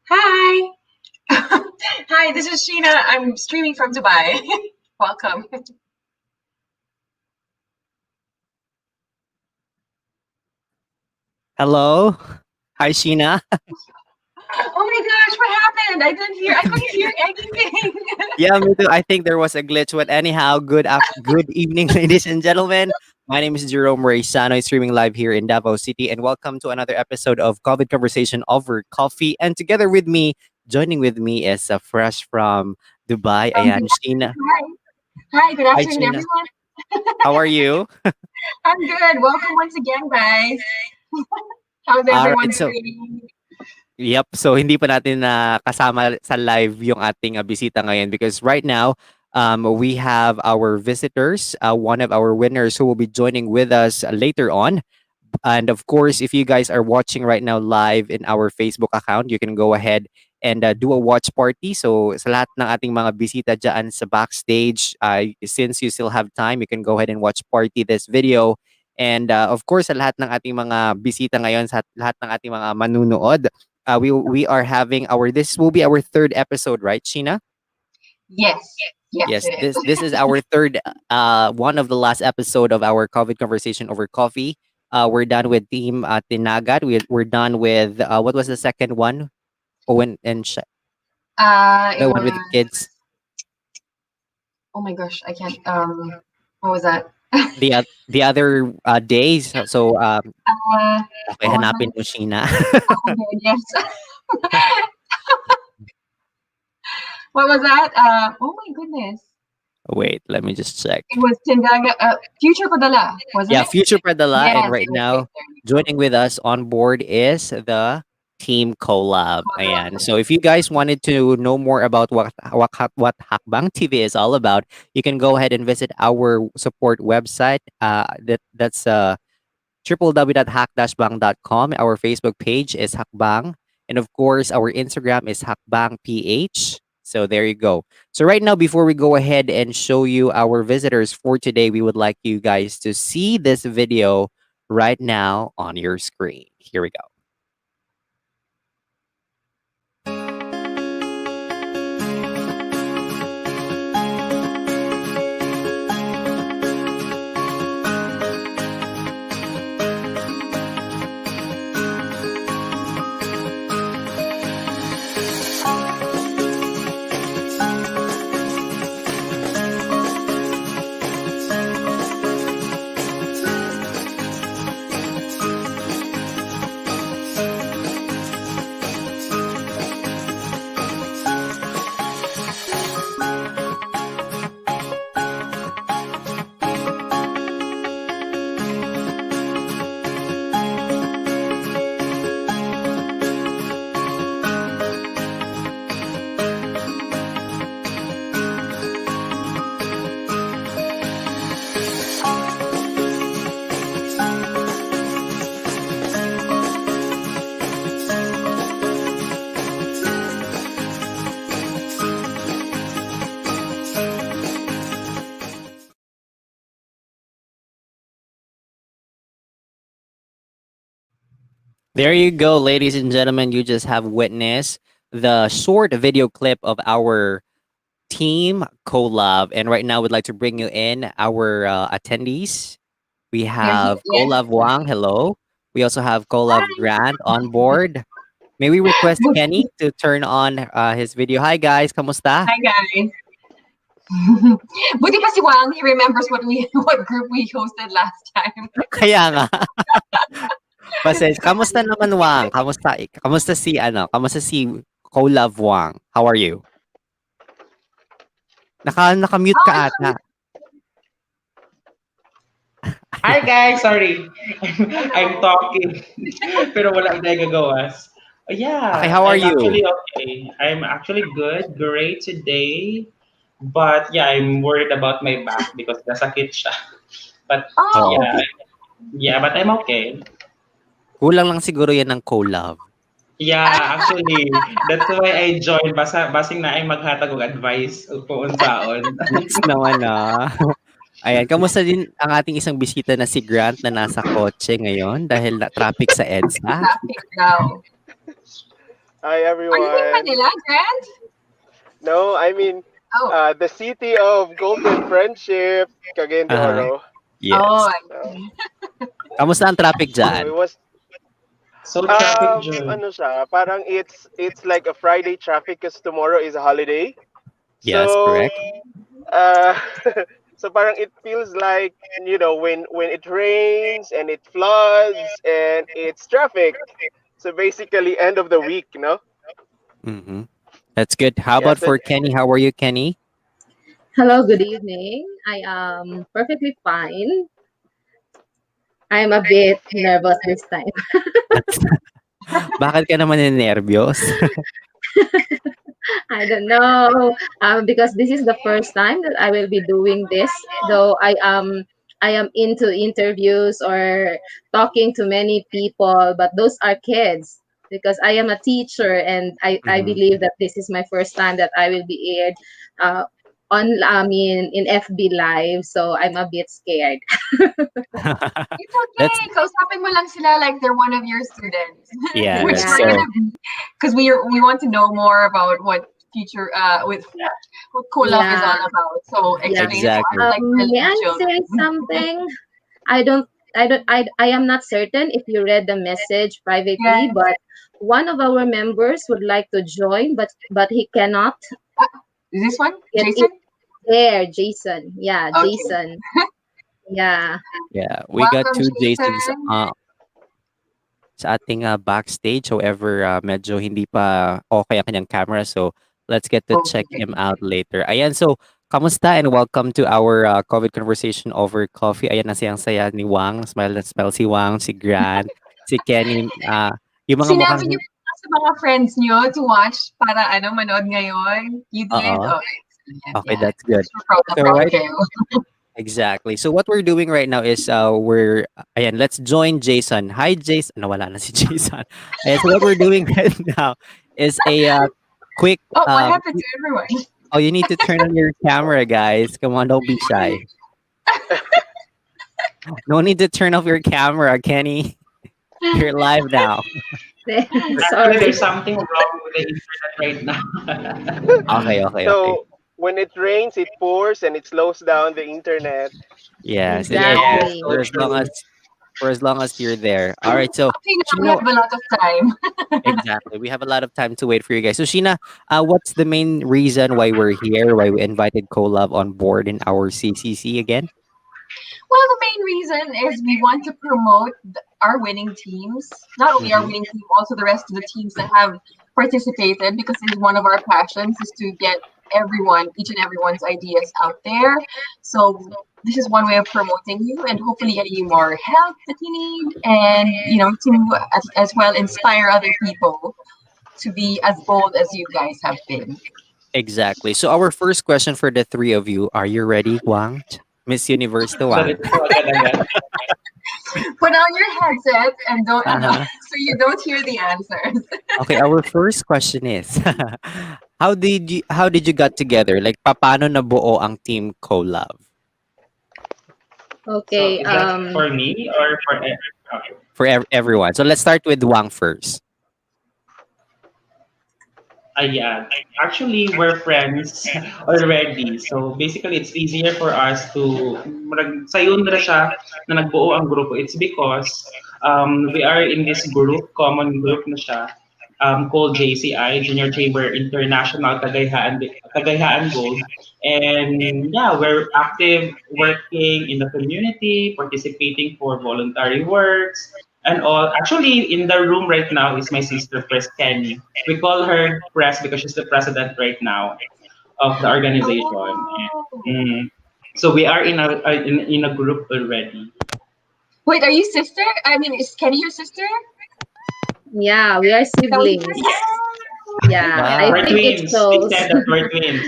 Hi. Hi, this is Sheena. I'm streaming from Dubai. Welcome. Hello. Hi, Sheena. Oh my gosh, what happened? I couldn't hear anything. Yeah, me too. I think there was a glitch, but anyhow, good evening, ladies and gentlemen. My name is Jerome Reyesano, streaming live here in Davao City, and welcome to another episode of COVID Conversation over Coffee. And together with me, joining with me is fresh from Dubai, Dubai. ayan, Sheena. Hi. Hi, good Hi, afternoon, Sheena. everyone. How are you? I'm good. Welcome once again, guys. How's All everyone right, so doing? yep. So hindi pa natin na kasama sa live yung ating bisita ngayon because right now we have our visitors, one of our winners who will be joining with us later on. And of course, if you guys are watching right now live in our Facebook account, you can go ahead and do a watch party. So sa lahat ng ating mga bisita dyan sa backstage, since you still have time, you can go ahead and watch party this video. And of course, sa lahat ng ating mga bisita ngayon, sa lahat ng ating mga manunood, we are having this will be our third episode, right, Sheena? Yes. Yes, Yes, it is. this is our third one of the last episode of our COVID conversation over coffee. We're done with Team Tinagat. We're done with what was the second one? Owen and It the one was, with the kids. oh my gosh, I can't, what was that? The other days. So okay, What was hanapin that? mo Sheena. Hackbang, yes. What was that? Oh my goodness. Wait, let me just check. It was Tindaga, Future Padala, wasn't Yeah, it? Future Pradala, Yes, and right okay, there now we go. joining with us on board is the Team CoLove. Ayan. So if you guys wanted to know more about what Hackbang TV is all about, you can go ahead and visit our support website. That's www.hack-bang.com. Our Facebook page is Hackbang. And of course, our Instagram is HackbangPH. So there you go. So right now, before we go ahead and show you our visitors for today, we would like you guys to see this video right now on your screen. Here we go. There you go, ladies and gentlemen. You just have witnessed the short video clip of our Team CoLove. And right now, we'd like to bring you in our attendees. We They're here, have yes. CoLove Wang. Hello. We also have CoLove Hi. Grant on board. May we request Kenny to turn on his video? Hi, guys. Kamusta? Hi, guys. Buti pa si Wang, he remembers what group we hosted last time. Kaya nga. Kamusta naman, Wang? Kamusta si CoLove Wang? How are you? Naka-mute ka Oh, ata. Hi guys, sorry. I'm hello. talking. Pero wala tayong gagawas. Okay, Yeah, how are I'm you? actually okay. I'm actually good, great today. But yeah, I'm worried about my back because nasakit siya. But Oo. Oh, yeah, yeah, but I'm okay. Kulang lang siguro 'yan ng co-love. Yeah, actually, that's why I joined. Basing na ay maghatag og advice ug puunsaon. Next naman, ah. Ayan, kamusta din ang ating isang bisita na si Grant na nasa kotse ngayon dahil na traffic sa EDSA? traffic daw. Hi Are you in everyone. Manila, Grant? No, I mean Oh, the city of golden friendship, Cagayan de Uh-huh, Oro. oh, yes. I So, see. Kamusta ang traffic so diyan? it was So traffic jam. ano siya, parang it's like a Friday traffic because tomorrow is a holiday. Yes, So correct. uh so parang it feels like when it rains and it floods and it's traffic. So basically end of the week, no? Mhm. That's good. How Yeah, about so for Kenny? How are you, Kenny? Hello, good evening. I am perfectly fine. I'm a bit nervous this time. Bakit ka naman ninenerbyos? I don't know because this is the first time that I will be doing this. Though I am into interviews or talking to many people, but those are kids because I am a teacher and I Mhm. believe that this is my first time that I will be aired uh, on I mean in FB Live. So I'm a bit scared. It's That's okay. Kausapin mo lang sila like they're one of your students, yeah, which that's we're Yeah. so gonna be, because we want to know more about what future with what co-love is Yeah. all about. So Yeah. explain it to us exactly. like we're May little I say children. something? I am not certain if you read the message privately, Yes. but one of our members would like to join, but he cannot Is this one, get it Jason? there. Jason. Yeah, Okay. Jason. Yeah. Yeah, we got Welcome, 2 Jasons, Jason. sa ating, backstage. However, medyo hindi pa okey ang kanyang camera, so let's get to check Okay. him out later. Ayan, so kamusta and welcome to our, COVID conversation over coffee. Ayan, ang sayang-saya ni Wang, smile na smile si Wang, si Grant, si Kenny, yung mga mukhang Sinabi niyo ba sa mga friends niyo to watch para ano, manood ngayon? You did? oo, Oh, excellent. okay, Yeah. that's good. Super proud na So proud right kayo. exactly. So what we're doing right now is, we're ayan, let's join Jason. Hi, Jason. Nawala na si Jason. Ayan, so what we're doing right now is a, quick, Oh, what happened to everyone? oh, you need to turn on your camera, guys. Come on, don't be shy. No need to turn off your camera, Kenny. You're live now. Actually, Sorry. there's something wrong with the internet right now. Okay, okay, okay. so when it rains, it pours and it slows down the internet. Yes, Yes, Exactly. so true. for as long as you're there. All right, so Okay, now we Sheena, have a lot of time. exactly. We have a lot of time to wait for you guys. So Sheena, what's the main reason why we're here? Why we invited CoLove on board in our CCC again? Well, the main reason is we want to promote our winning teams. Not only our Mm-hmm. winning team, also the rest of the teams that have participated, because this is one of our passions is to get everyone, each and everyone's ideas out there. So this is one way of promoting you and hopefully getting you more help that you need, and to as well inspire other people to be as bold as you guys have been. Exactly. So our first question for the three of you: are you ready, Wang? Miss Universe to Wang. Ganito agad-agad. Put on your headset and don't Uh-huh. so you don't hear the answers. Okay, our first question is how did you got together? Like paano nabuo ang Team CoLove? So Okay. is that for me or for okay. For everyone. So let's start with Wang first. Yeah. Actually, we're friends already. So basically, it's easier for us to sayon na siya na nagbuo ang grupo. It's because we are in this group, common group na siya, called JCI, Junior Chamber International Cagayahan Gold. And yeah, we're active working in the community, participating for voluntary works and all. Actually, in the room right now is my sister, Press Kenny. We call her Press because she's the president right now. of the organization. Oh. Mm. So we are in a group already. Wait, are you sister? I mean, is Kenny your sister? Yeah, we are Is that what you siblings. said? Yeah, I Wow. We're think it twins. They shows. said that we're twins.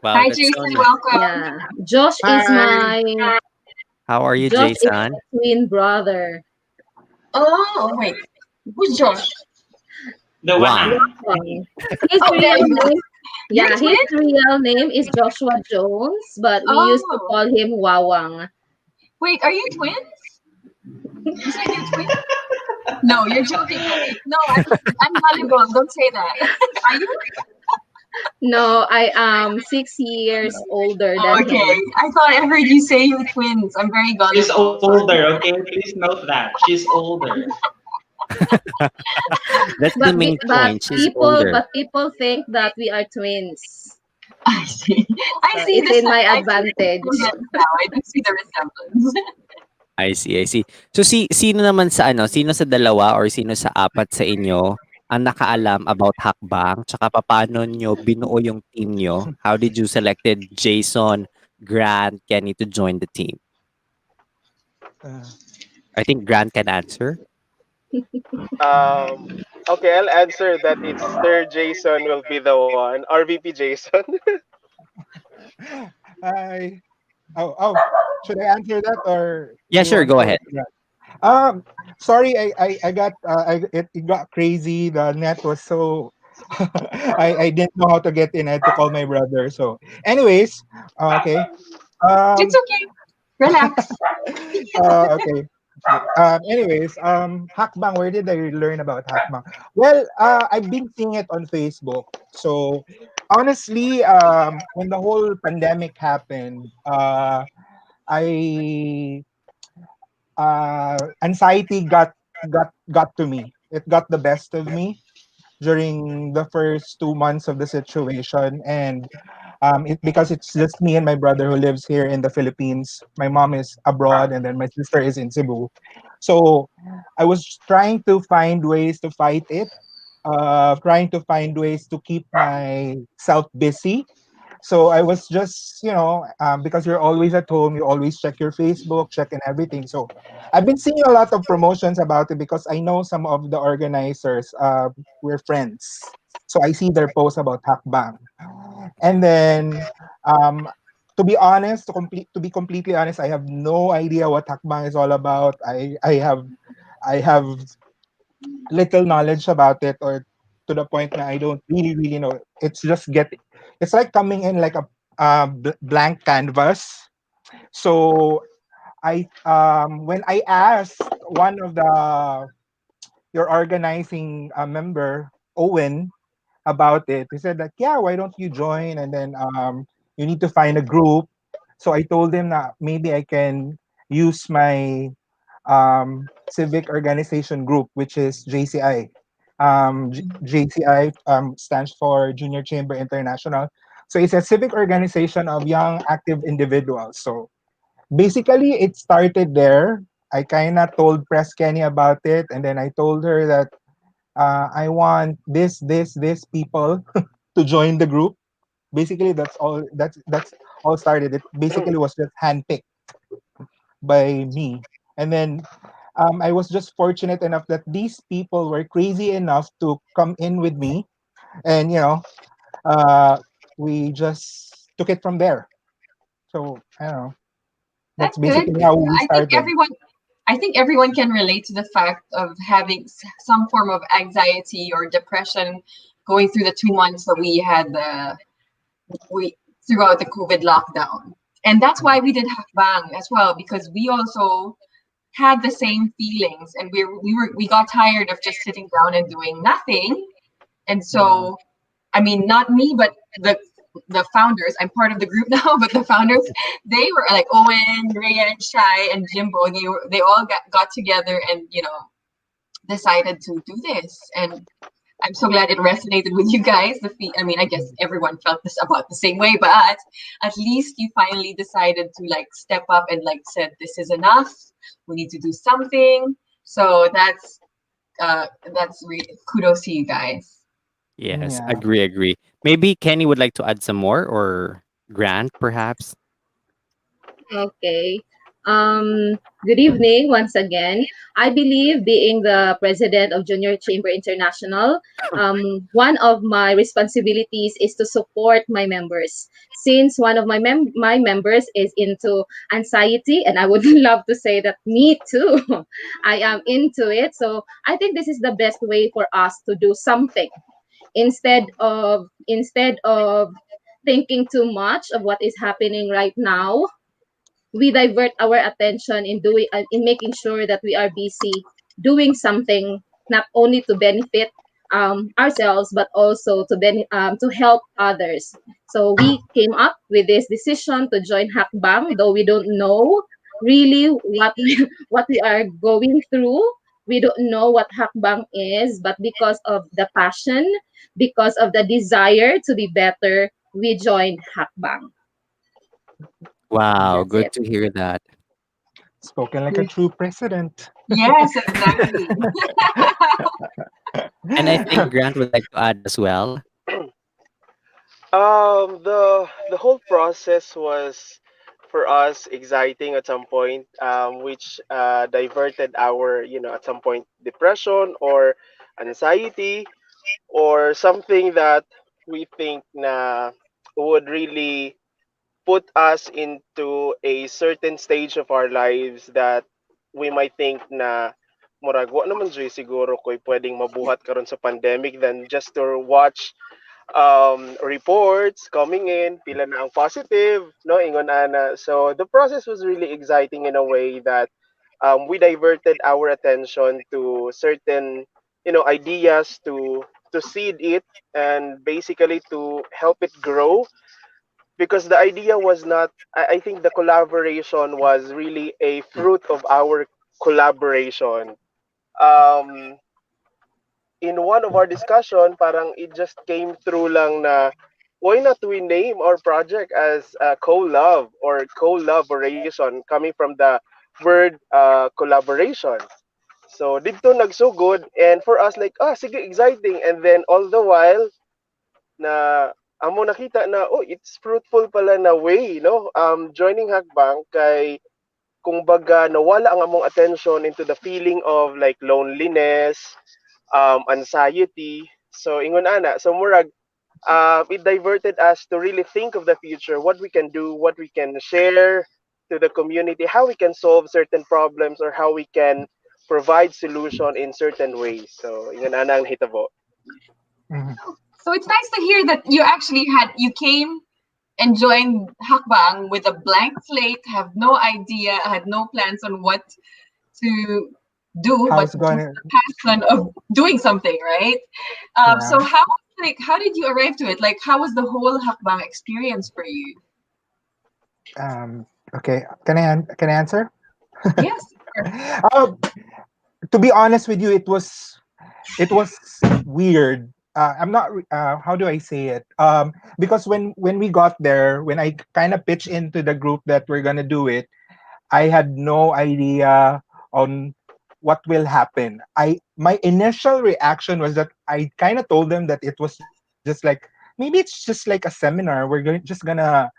Wow, Hi, that's so Jason. nice. Welcome. Yeah, Josh is Hi. How are you, Josh is Jason? my twin brother. Oh, wait. Who's Josh? The one Wang. and His Oh, real name, you're yeah, his twin? real name is Joshua Jones, but we used to Oh, call him Wawang. wait. Are you twins? You said you're twins? No, you're joking, right? No, I'm gullible. Don't say that. Are you? No, I am 6 years older Oh, than okay. him. I thought I heard you say you're twins. I'm very she's gullible. older. Sorry. Okay, please note that she's older. That's the But main but point. She's people older. but people think that we are twins. I see. I So see it's this. in my I see the advantage. resemblance now. I do see the resemblance. I see, I see. So sino naman sa ano, sino sa dalawa or sino sa apat sa inyo ang nakaalam about hakbang? Tsaka paano nyo binuo yung team nyo? How did you selected Jason, Grant, Kenny to join the team? Uh, I think Grant can answer. Um, okay, I'll answer that. It's Sir Jason will be the one. RVP Jason. I should I answer that or Yeah, do you sure, want go for ahead. yeah. Um, sorry, I got it got crazy. The net was so I didn't know how to get in. I had to call my brother. So, anyways, okay. It's Um, okay. Relax. okay. Anyways, Hackbang, where did I learn about Hackbang? Well, I've been seeing it on Facebook. So, honestly, when the whole pandemic happened, I anxiety got to me. It got the best of me during the first 2 months of the situation, and because it's just me and my brother who lives here in the Philippines. My mom is abroad, and then my sister is in Cebu. So I was trying to find ways to fight it, trying to find ways to keep myself busy. So I was just, because you're always at home, you always check your Facebook, check and everything. So I've been seeing a lot of promotions about it because I know some of the organizers. We're friends. So I see their posts about Hakbang. And then, um, to be completely honest, I have no idea what Hakbang is all about. I have little knowledge about it, or to the point that I don't really know. It's like coming in like a blank canvas. So when I asked one of the your organizing member, Owen, about it, he said that, yeah, why don't you join, and then you need to find a group. So I told him that maybe I can use my civic organization group, which is JCI. JCI stands for Junior Chamber International. So it's a civic organization of young active individuals. So basically, it started there. I kind of told Press Kenny about it, and then I told her that I want this people to join the group. Basically, that's all. That's all started. It basically was just handpicked by me, and then I was just fortunate enough that these people were crazy enough to come in with me, and uh, we just took it from there. So I don't know. That's That's good. basically how we I think started. everyone I think everyone can relate to the fact of having some form of anxiety or depression going through the 2 months that we had we throughout the COVID lockdown. And that's why we did Hakbang as well, because we also had the same feelings, and we got tired of just sitting down and doing nothing. And Yeah. so, I mean, not me, but the founders. I'm part of the group now, but the founders, they were like Owen, Rhea, Shai, and Jimbo. They all got together and decided to do this. And I'm so glad it resonated with you guys. I mean, I guess everyone felt this about the same way, but at least you finally decided to like step up and like said, "This is enough. We need to do something." So that's really kudos to you guys. Yes, Yeah. agree, agree. Maybe Kenny would like to add some more, or Grant, perhaps. Okay. Good evening once again. I believe being the president of Junior Chamber International, one of my responsibilities is to support my members. Since one of my members is into anxiety, and I would love to say that me too, I am into it. So I think this is the best way for us to do something instead of thinking too much of what is happening right now. We divert our attention in making sure that we are busy doing something, not only to benefit ourselves but also to help others. So we came up with this decision to join Hackbang, though we don't know really what we are going through. We don't know what Hackbang is, but because of the passion, because of the desire to be better, we joined Hackbang. Wow, That's good it. to hear that. Spoken like a true president. Yes, exactly. And I think Grant would like to add as well. The whole process was for us exciting at some point, which diverted our, at some point depression or anxiety or something that we think na would really put us into a certain stage of our lives that we might think na murag wa naman Joy siguro ko'y pwedeng mabuhat karon sa pandemic than just to watch reports coming in, pila na ang positive, no, ingon ana. So the process was really exciting in a way that we diverted our attention to certain, ideas to seed it and basically to help it grow because the idea was not. I think the collaboration was really a fruit of our collaboration. Um, in one of our discussion, parang it just came through lang na why not we name our project as CoLove or collaboration coming from the word collaboration. So dito nagsugod and for us like sige exciting and then all the while na amo nakita na it's fruitful pala na way no joining Hackbank kay kung baga nawala ang among attention into the feeling of like loneliness, anxiety. So ingon ana, so murag it diverted us to really think of the future, what we can do, what we can share to the community, how we can solve certain problems or how we can provide solution in certain ways. So ingon ana ang hitabo. Mhm. So it's nice to hear that you came and joined Hakbang with a blank slate, have no idea, had no plans on what to do, but How's it just going? the passion of doing something, right? Yeah. So how did you arrive to it? Like how was the whole Hakbang experience for you? Okay. Can I answer? Yes, sure. uh, to be honest with you, it was weird. I'm not. How do I say it? Because when we got there, when I kind of pitched into the group that we're gonna do it, I had no idea on what will happen. My initial reaction was that I kind of told them that it was just like maybe it's just like a seminar. Just gonna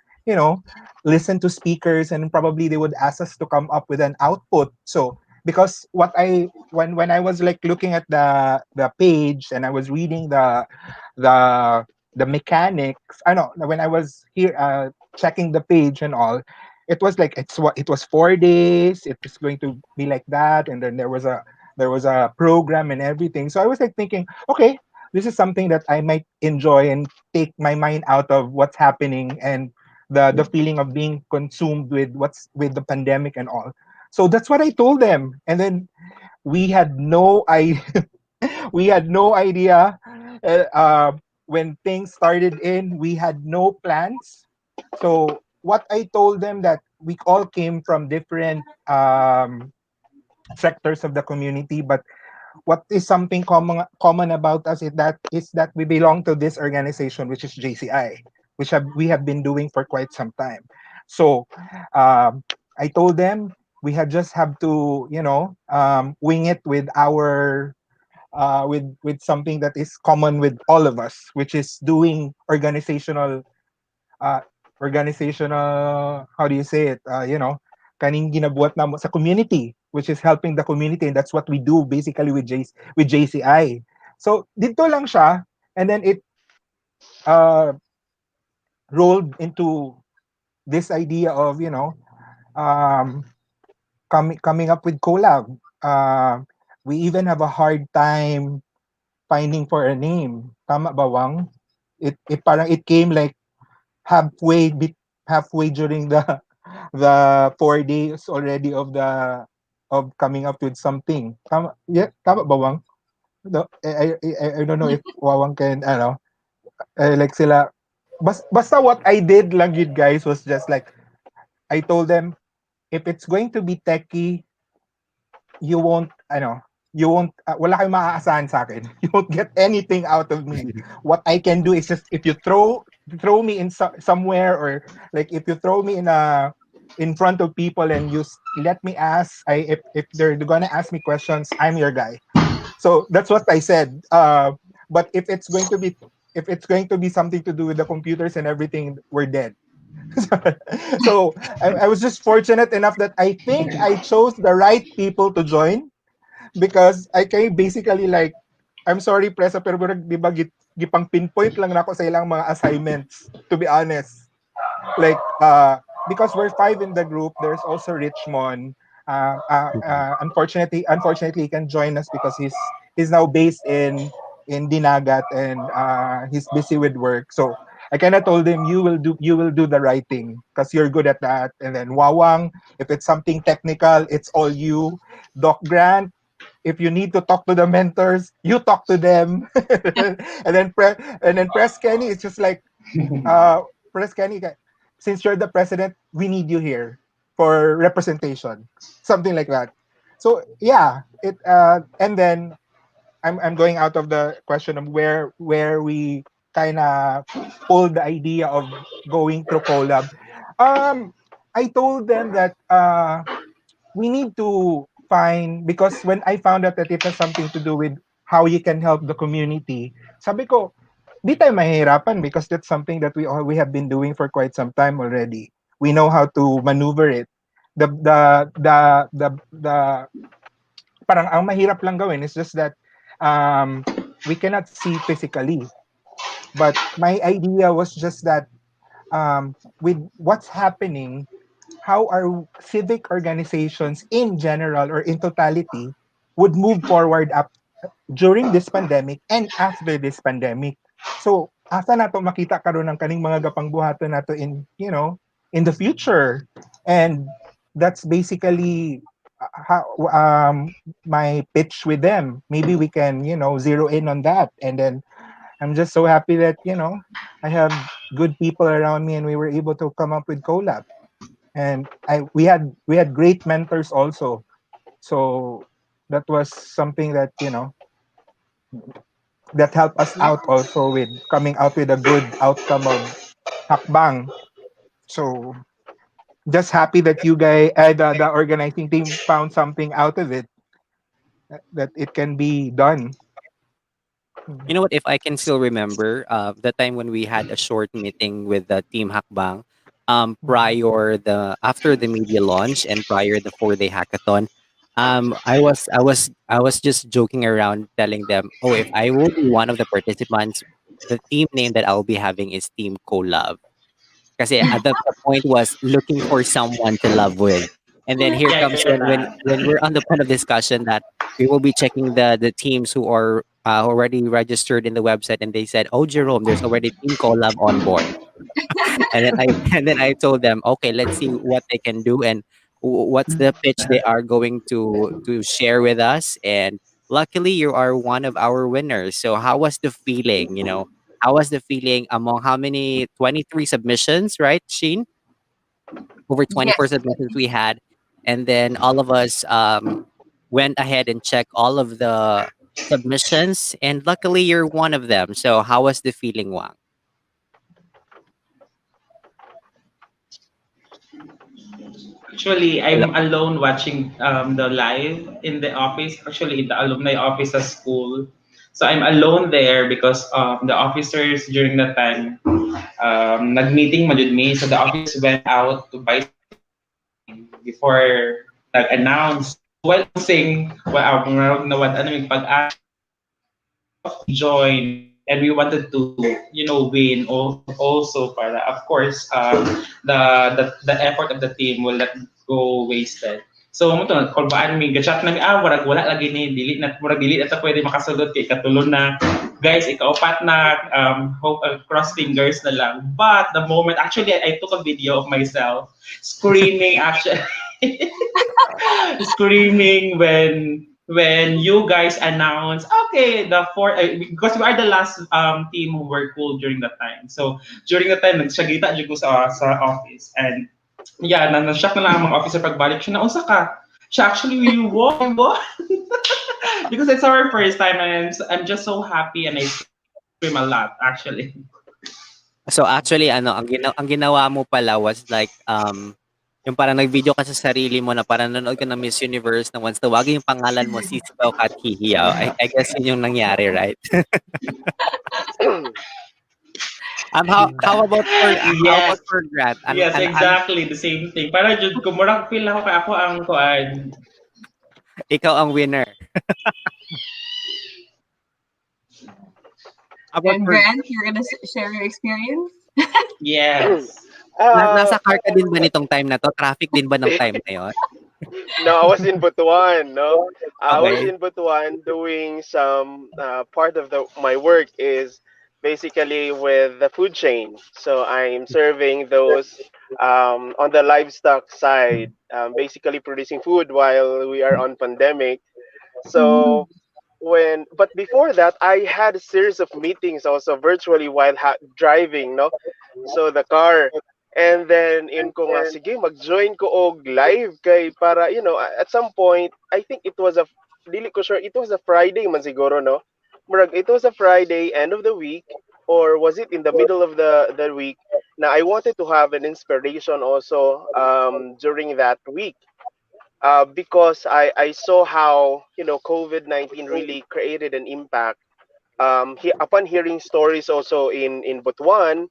listen to speakers and probably they would ask us to come up with an output. So because when I was like looking at the page and I was reading the the mechanics, I know when I was here checking the page and all, it was like it was 4 days, it was going to be like that, and then there was a program and everything. So I was like thinking, okay, this is something that I might enjoy and take my mind out of what's happening and the feeling of being consumed with what's with the pandemic and all. So that's what I told them, and then we had no I we had no idea. uh, uh, when things started in, we had no plans. So what I told them that we all came from different sectors of the community, but what is something common about us is that we belong to this organization, which is JCI, which we have been doing for quite some time. So I told them we had just have to wing it with with something that is common with all of us, which is doing uh, organizational, how do you say it? Kaning ginabuhat na sa community, which is helping the community, and that's what we do basically with JCI. So dito lang siya, and then it uh, rolled into this idea of um, coming up with collab. We even have a hard time finding for a name. Tama ba, Wang? It parang it came like halfway during the 4 days already of coming up with something. Tama ba, Wang? No, I don't know if Wawang can like sila basta what I did lang yun, guys, was just like I told them, if it's going to be techie, you won't wala kayong maaasahan sa akin. You won't get anything out of me. What I can do is just, if you throw me in somewhere, or like if you throw me in front of people and let me ask, if they're gonna ask me questions, I'm your guy. So that's what I said. But if it's going to be something to do with the computers and everything, we're dead. So I was just fortunate enough that I think I chose the right people to join, because I can basically, like, I'm sorry, Presa, pero di ba gipang pinpoint lang nako sa ilang mga assignments, to be honest. Like, because we're five in the group, there's also Richmond. Unfortunately, he can join us because he's now based in Dinagat, and he's busy with work. So I kind of told him, you will do the writing because you're good at that. And then Wawang, if it's something technical, it's all you. Doc Grant, if you need to talk to the mentors, you talk to them. And then Press Kenny, it's just like, uh, Press Kenny, since you're the president, we need you here for representation, something like that. So yeah, and then I'm going out of the question of where we kind of pulled the idea of going through collab. Um, I told them that we need to find, because when I found out that it has something to do with how you can help the community, sabi ko, di tayo mahihirapan, because that's something that we have been doing for quite some time already. We know how to maneuver it. The parang ang mahirap lang gawin is just that we cannot see physically. But my idea was just that, with what's happening, how our civic organizations in general or in totality would move forward up during this pandemic and after this pandemic. So, asa nato makita karon ng kaning mga gapangbuhaton nato in the future. And that's basically how my pitch with them. Maybe we can, zero in on that. And then I'm just so happy that, I have good people around me, and we were able to come up with collab. And we had great mentors also. So that was something that, that helped us Yeah. out also with coming out with a good outcome of Hackbang. So just happy that you guys, the organizing team, found something out of it, that it can be done. You know what? If I can still remember, the time when we had a short meeting with the team Hackbang, prior the after the media launch and prior the 4 day hackathon, I was just joking around, telling them, oh, if I will be one of the participants, the team name that I'll be having is Team CoLove. Kasi at the point was looking for someone to love with. And then here Yeah, I comes get when that. we're on the point of discussion that we will be checking the teams who are already registered in the website, and they said, "Oh, Jerome, there's already Team Collab on board." And then I and then I told them, "Okay, let's see what they can do and what's the pitch they are going to share with us." And luckily, you are one of our winners. So how was the feeling? How was the feeling among how many 23 submissions, right, Sheen? Over 24 Yes. submissions we had, and then all of us went ahead and checked all of the submissions, and luckily you're one of them. So how was the feeling, Wang? Actually, Hello. I'm alone watching the live in the office, actually in the alumni office at school. So I'm alone there because the officers during that time nag-meeting majud me. So the officers went out to buy something before nag-announce. So while announcing, well, nawad ano yung pag-asa, a lot of team joined and we wanted to, win also para, of course, the effort of the team will not go wasted. So mo to kung paano mi gachat nang murag wala lagi ni dili na ta pwede makasulod kay katulon na guys ikaupat na hope cross fingers na lang. But the moment actually I took a video of myself screaming actually screaming when you guys announce okay the four because we are the last team who were cool during that time. So during that time nagsagita jud ko sa office and yeah na-shock na lang ang mga officer pagbalik siya na usa ka siya actually we won because it's our first time and I'm just so happy and I scream a lot actually. So actually ano, ang ginawa mo pala was like, yung parang nag-video ka sa sarili mo na parang nanonood ka ng Miss Universe na once tawagin yung pangalan mo, sisigaw ka at hihiyaw. I guess yun yung nangyari, right? How about Yes. for Grant? Yes, exactly the same thing. Para jud ko murag feel ako kay ako ang kuan. Ikaw ang winner. How about And for Grant, you're gonna share your experience. Yes. nasa uh, car ka din ba nitong time na 'to? Traffic din ba ng time na yun? no, I was in Butuan. No, I was Okay. in Butuan doing some part of the my work is basically with the food chain. So I'm serving those on the livestock side, basically producing food while we are on pandemic. Mm. So but before that, I had a series of meetings also virtually while driving. No, so the car. And then in ko nga sige mag-join ko og live kay para at some point I think it was a dili ko sure it was a Friday man siguro no. Murag it was a Friday end of the week or was it in the middle of the week na I wanted to have an inspiration also during that week because I saw how COVID-19 really created an impact upon hearing stories also in Butuan.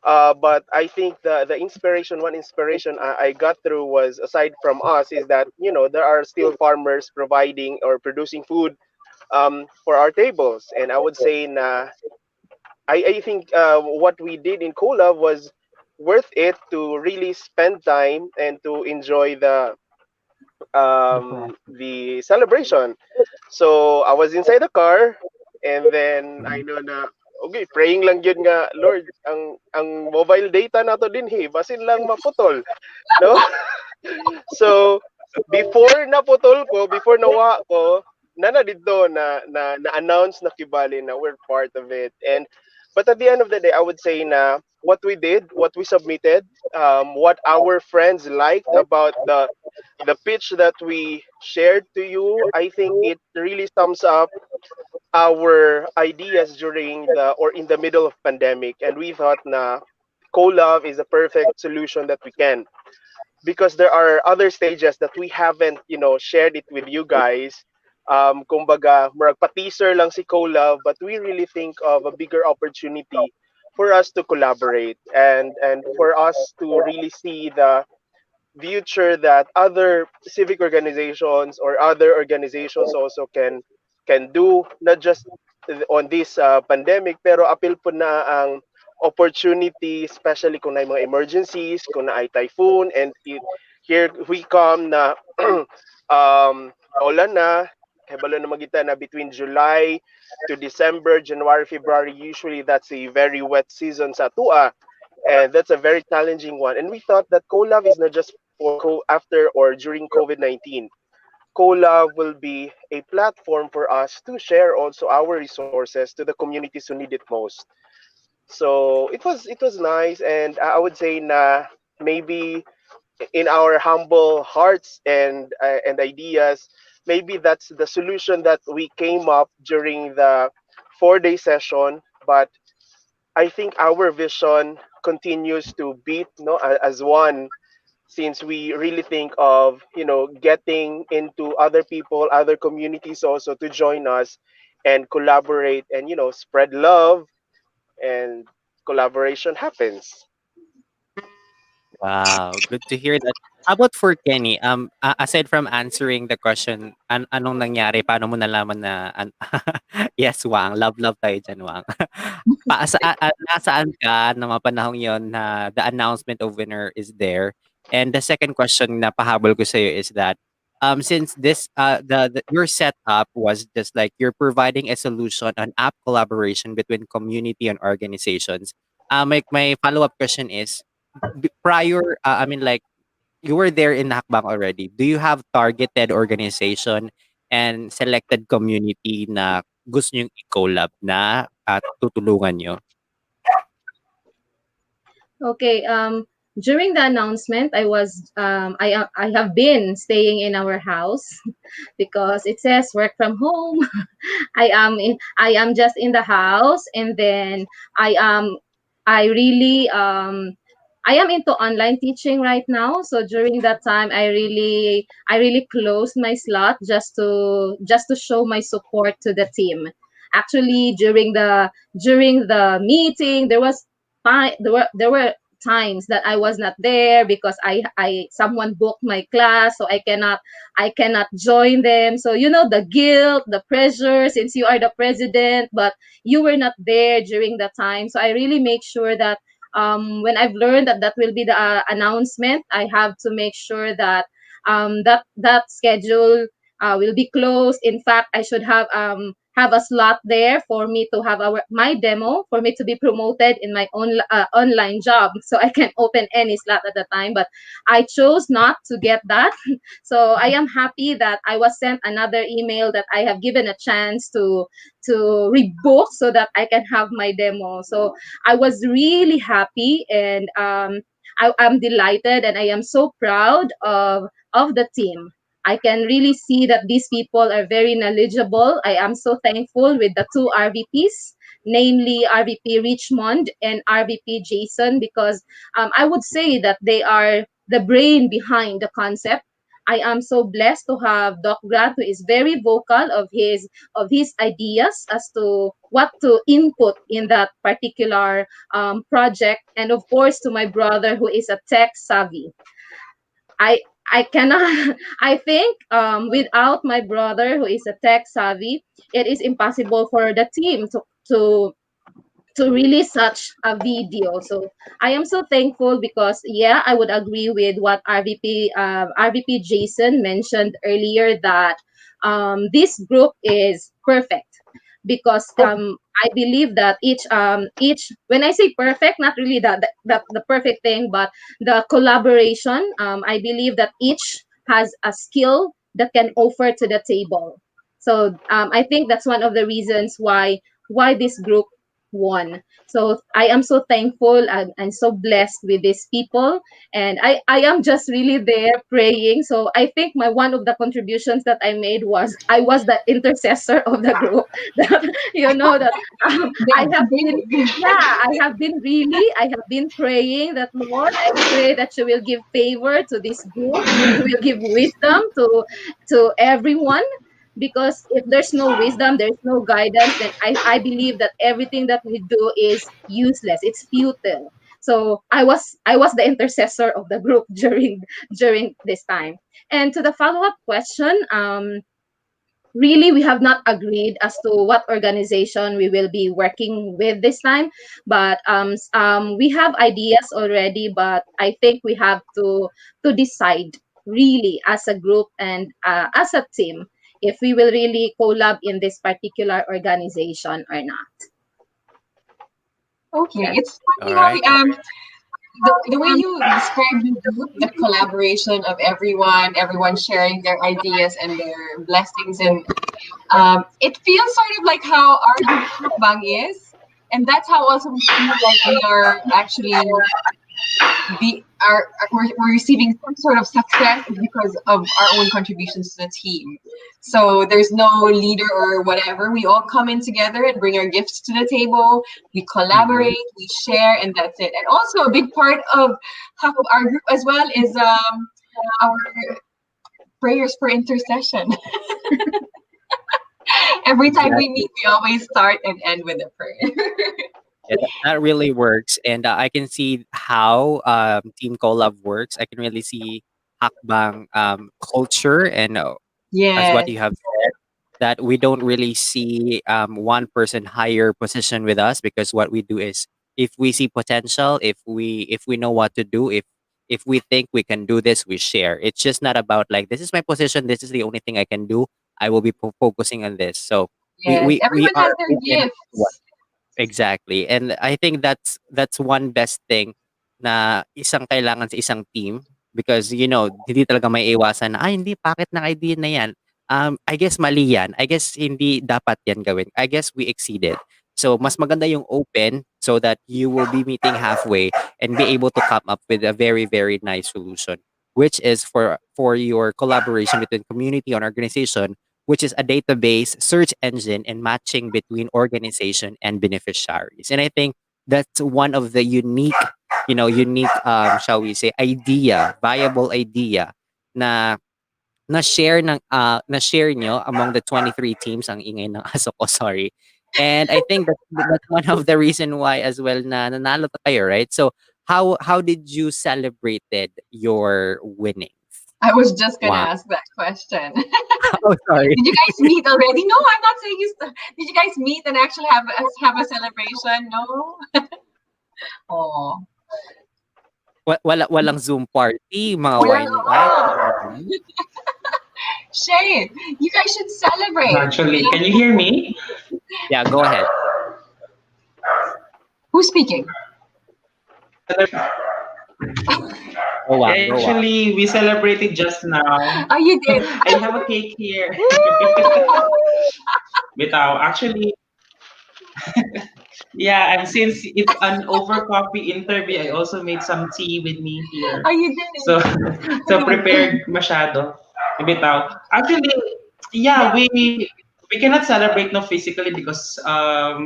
But I think the one inspiration I got through was aside from us is that there are still farmers providing or producing food for our tables, and I would say I think what we did in CoLove was worth it to really spend time and to enjoy The process. the celebration. So I was inside the car and then I know na okay, praying lang yun nga Lord ang mobile data nato din basin lang maputol, no? So before naputol ko, before nawa ko, nana dito na announce na kibali na we're part of it. And but at the end of the day, I would say na what we did, what we submitted, what our friends liked about the pitch that we shared to you, I think it really sums up our ideas during the or in the middle of pandemic, and we thought na co-love is a perfect solution that we can because there are other stages that we haven't shared it with you guys. Kumbaga murag pa-teaser lang si co-love, but we really think of a bigger opportunity for us to collaborate and for us to really see the future that other civic organizations or other organizations also can do not just on this pandemic pero apil po na ang opportunity especially kung na mga emergencies kung na ay typhoon and here we come na ulan na hebalo na magita na between July to December, January, February, usually that's a very wet season sa tua, and that's a very challenging one. And we thought that CoLove is not just for after or during COVID-19. CoLove will be a platform for us to share also our resources to the communities who need it most. So it was nice, and I would say na maybe in our humble hearts and ideas, maybe that's the solution that we came up during the 4-day session. But I think our vision continues to beat no as one since we really think of, getting into other people, other communities also to join us and collaborate and, spread love, and collaboration happens. Wow, good to hear that. How about for Kenny? Aside from answering the question, anong nangyari? Paano mo nalaman na yes, Wang, love tayo diyan, Wang. Nasaan ka nung mga panahong 'yon na the announcement of winner is there? And the second question na pahabol ko sa'yo is that, since this, your setup was just like you're providing a solution, an app collaboration between community and organizations, my follow-up question is, prior, I mean, like, you were there in Hakbang already. Do you have targeted organization and selected community na gusto niyong i-collab na at tutulungan niyo? Okay. During the announcement, I have been staying in our house because it says work from home. I am just in the house, and then I am I really I am into online teaching right now. So during that time, I really closed my slot just to show my support to the team. Actually, during the meeting, there were times that I was not there because I someone booked my class, so I cannot join them. So the guilt, the pressure, since you are the president, but you were not there during that time. So I really make sure that when I've learned that that will be the announcement, I have to make sure that that schedule will be closed. In fact, I should have a slot there for me to have my demo, for me to be promoted in my own online job, so I can open any slot at the time. But I chose not to get that. So I am happy that I was sent another email that I have given a chance to rebook so that I can have my demo. So I was really happy, and I'm delighted, and I am so proud of the team. I can really see that these people are very knowledgeable. I am so thankful with the two RVPs, namely RVP Richmond and RVP Jason, because I would say that they are the brain behind the concept. I am so blessed to have Doc Grant, who is very vocal of his ideas as to what to input in that particular project, and of course to my brother, who is a tech savvy. I I cannot. I think without my brother, who is a tech savvy, it is impossible for the team to release such a video. So I am so thankful because, yeah, I would agree with what RVP Jason mentioned earlier, that this group is perfect because I believe that each when I say perfect, not really the perfect thing, but the collaboration. I believe that each has a skill that can offer to the table. So I think that's one of the reasons why this group won. So I am so thankful and so blessed with these people, and I am just really there praying. So I think my one of the contributions that I made was I was the intercessor of the group. That that I have been, Big. yeah, I have been praying that, Lord, I pray that you will give favor to this group, you will give wisdom to everyone, because if there's no wisdom, there's no guidance, then I believe that everything that we do is useless, it's futile. So I was the intercessor of the group during this time. And to the follow-up question, really, we have not agreed as to what organization we will be working with this time, but we have ideas already, but I think we have to decide really as a group and as a team if we will really collab in this particular organization or not. Okay, Yes. it's funny All how right. the way you describe the group, the collaboration of everyone sharing their ideas and their blessings, and it feels sort of like how our group Hackbang is, and that's how also we feel like we are actually we're receiving some sort of success is because of our own contributions to the team. So there's no leader or whatever. We all come in together and bring our gifts to the table. We Mhm. collaborate, we share, and that's it. And also a big part of half of our group as well is our prayers for intercession. Every time we Exactly. meet, we always start and end with a prayer. Yeah, that really works, and I can see how Team CoLove works. I can really see Hackbang culture, and as what Yes, you have said, that we don't really see one person higher position with us, because what we do is, if we see potential, if we know what to do, if we think we can do this, we share. It's just not about like, this is my position, this is the only thing I can do. I will be focusing on this. So we yes. we we Everyone has are their open to what. gifts. Exactly. And I think that's one best thing na isang kailangan sa isang team, because hindi talaga may iwasan na, ay hindi, bakit ng idea na yan? I guess mali yan. I guess hindi dapat yan gawin. I guess we exceeded. So mas maganda yung open, so that you will be meeting halfway and be able to come up with a very, very nice solution, which is for your collaboration between community and organization, which is a database, search engine, and matching between organization and beneficiaries. And I think that's one of the unique, shall we say, viable idea na na-share nyo among the 23 teams. Ang ingay ng aso ko, sorry. And I think that's one of the reason why as well na nanalo kayo, right? So how did you celebrated your winnings? I was just gonna Wow. ask that question. Oh, sorry. Did you guys meet already? No, I'm not saying you. Did you guys meet and actually have a celebration? No. Oh, Walang Zoom party, mga walang. wine-wine, Oh, walang gano'n? Shane, you guys should celebrate. Actually, can you hear me? Yeah, go ahead. Who's speaking? Go on, go on. Actually, we celebrated just now. Oh, you did. I have a cake here. Bitaw. Actually, yeah, and since it's an over coffee interview, I also made some tea with me Oh, here. you did. So, so Good. prepared masyado. Bitaw. Actually, yeah, we cannot celebrate no physically because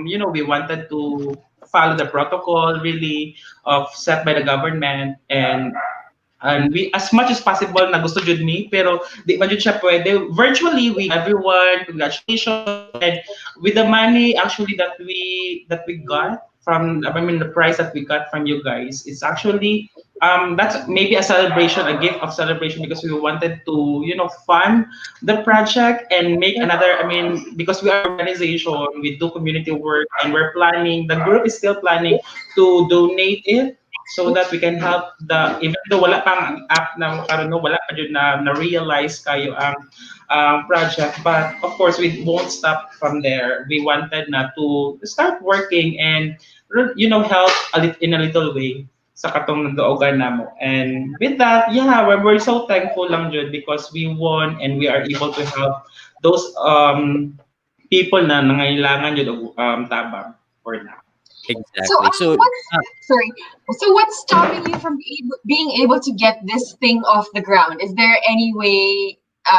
we wanted to follow the protocol really of set by the government, and we, as much as possible, na gusto jud me, pero di ba jud siya pwede. Virtually, we everyone, congratulations. And with the money actually that we got from, I mean, the prize that we got from you guys, it's actually, that's maybe a celebration, a gift of celebration, because we wanted to, fund the project and make another, I mean, because we are organization, we do community work, and we're planning, the group is still planning to donate it so that we can help the, even though wala pang app na karon, no, wala pa jud na realize kayo ang project, but of course we won't stop from there. We wanted na to start working and help in a little way sa katong nagdoogan namo. And with that, yeah, we're so thankful lang jud because we won and we are able to help those people na nangailangan jud og tabang for now. So, Exactly. So, what's uh, sorry? So, what's stopping you from being able to get this thing off the ground? Is there any way?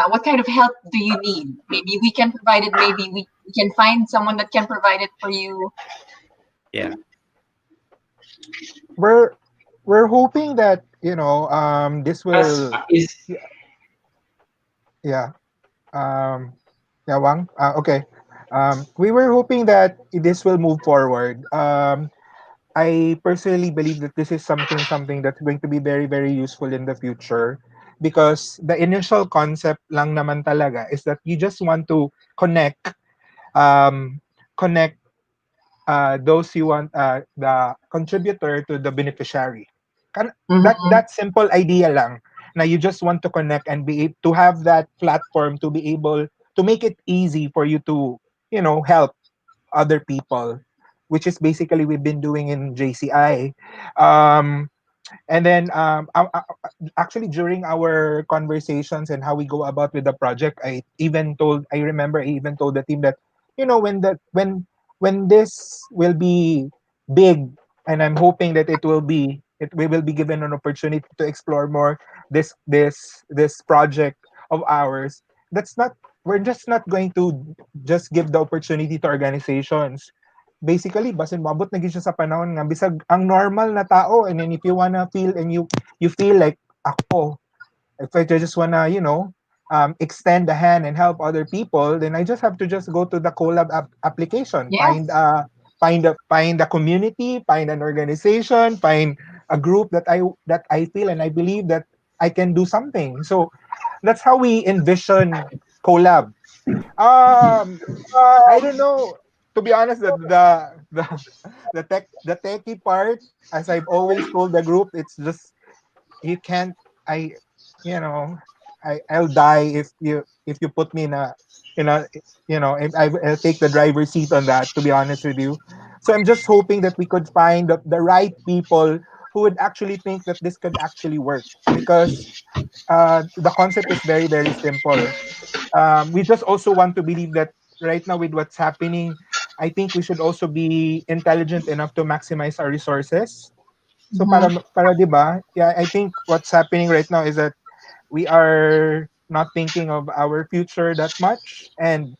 What kind of help do you need? Maybe we can provide it. Maybe we can find someone that can provide it for you. yeah. we're we're hoping that this As will, is yeah, yeah, Wang. Okay. We were hoping that this will move forward. I personally believe that this is something that's going to be very, very useful in the future, because the initial concept lang naman talaga is that you just want to connect um connect those you want, the contributor to the beneficiary. Mm-hmm. That simple idea lang, na you just want to connect and to have that platform to be able to make it easy for you to help other people, which is basically we've been doing in JCI. And then actually during our conversations and how we go about with the project, I remember I even told the team that when this will be big, and I'm hoping that it will be we will be given an opportunity to explore more this project of ours. That's not We're just not going to just give the opportunity to organizations. Basically, basin mabot na gid siya sa panahon nga bisag ang normal na tao, and then if you wanna feel and you feel like ako, if I just wanna, extend the hand and help other people, then I just have to just go to the collab application, Yes. find a community, find an organization, find a group that I feel and I believe that I can do something. So that's how we envision collab. Um, I don't know. To be honest, the techie part, as I've always told the group, it's just you can't I you know I'll die if you put me in a if I'll take the driver's seat on that, to be honest with you. So I'm just hoping that we could find the right people who would actually think that this could actually work, because the concept is very very simple. We just also want to believe that right now with what's happening, I think we should also be intelligent enough to maximize our resources. So Mm-hmm. para 'di ba? Yeah, I think what's happening right now is that we are not thinking of our future that much, and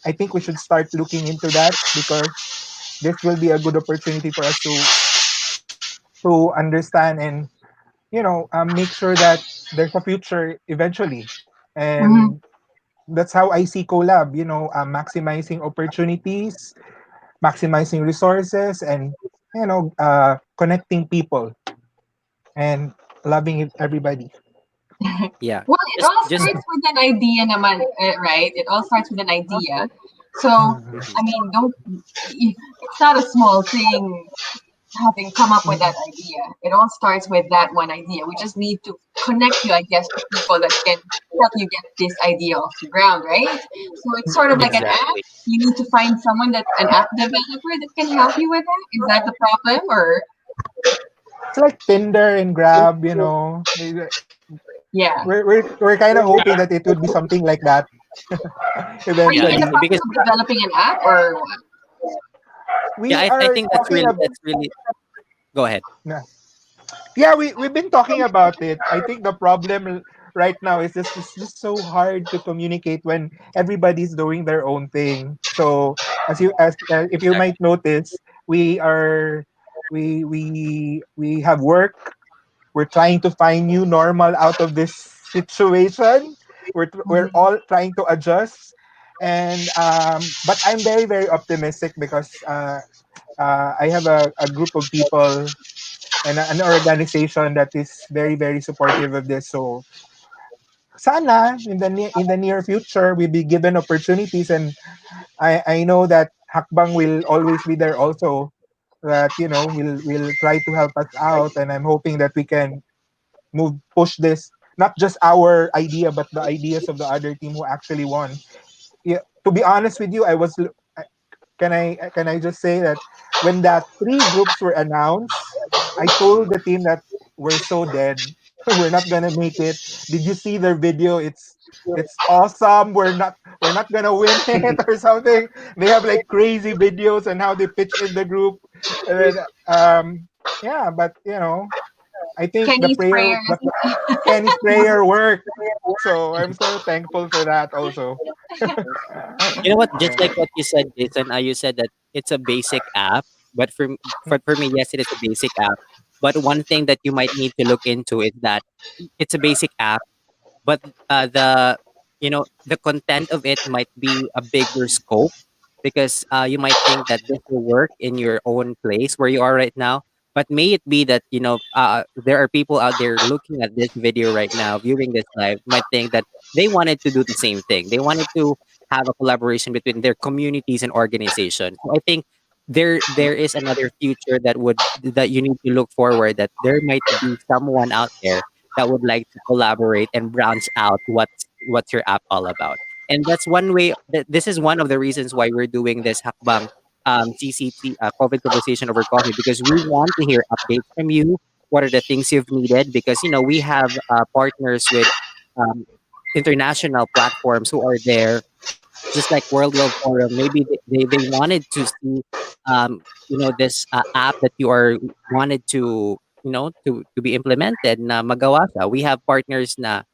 I think we should start looking into that, because this will be a good opportunity for us to understand and make sure that there's a future eventually. Mm-hmm. And that's how I see collab, maximizing opportunities, maximizing resources, and connecting people and loving everybody. Yeah. Well, it all Just starts with an idea naman, right? It all starts with an idea. So, Mhm. I mean, don't, it's not a small thing having come up with that Mhm. idea. It all starts with that one idea. We just need to connect you, I guess, to people that can help you get this idea off the ground, right? So it's sort of like an app. exactly. You need to find someone an app developer that can help you with that. Is that the problem? Or, It's like Tinder and Grab, yeah. we're kind of hoping that it would be something like that Are you Yeah, in the eventually. process because of developing an app or what? yeah, We I are think talking about that's really go ahead. Yeah, we've been talking about it. I think the problem right now is just it's just so hard to communicate when everybody's doing their own thing. So as if you Exactly. might notice, we have work. We're trying to find new normal out of this situation. We're Mhm. all trying to adjust, and but I'm very very optimistic, because I have a group of people and an organization that is very very supportive of this. So sana in the near future we be given opportunities, and I know that Hakbang will always be there also, that will try to help us out, and I'm hoping that we can push this, not just our idea but the ideas of the other team who actually won. Yeah, to be honest with you, can I just say that when that three groups were announced, I told the team that we're so dead. We're not gonna make it. Did you see their video? It's awesome. We're not gonna win it or something. They have like crazy videos and how they pitch in the group. And then, yeah, but I think Kenny's prayer. the Kenny's prayer worked. So I'm so thankful for that also. You know what? Just Yeah. like what you said, Jason, you said that it's a basic app, but for me, yes, it is a basic app. But one thing that you might need to look into is that it's a basic app, but the content of it might be a bigger scope, because you might think that this will work in your own place where you are right now, but may it be that there are people out there looking at this video right now, viewing this live, might think that they wanted to do the same thing. They wanted to have a collaboration between their communities and organizations. So I think there is another future that you need to look forward, that there might be someone out there that would like to collaborate and branch out what's your app all about. And that's one way. This is one of the reasons why we're doing this Hakbang CCT COVID conversation over coffee, because we want to hear updates from you. What are the things you've needed? Because we have partners with um, international platforms who are there, just like World World Forum. Maybe they wanted to see this app that you are wanted to to be implemented na magawa siya. We have partners na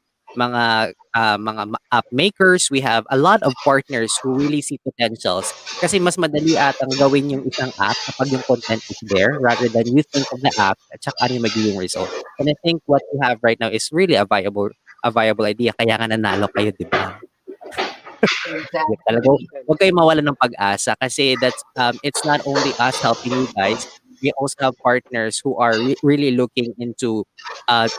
app makers, we have a lot of partners who really see potentials kasi mas madali atang gawin yung isang app kapag yung content is there rather than you think of the app at saka ano yung magiging result. And I think what you have right now is really a viable idea kaya nga nanalo kayo, 'di ba? Yun talaga, Exactly. huwag kayong mawalan ng pag-asa kasi it's not only us helping you guys, we also have partners who are really looking into,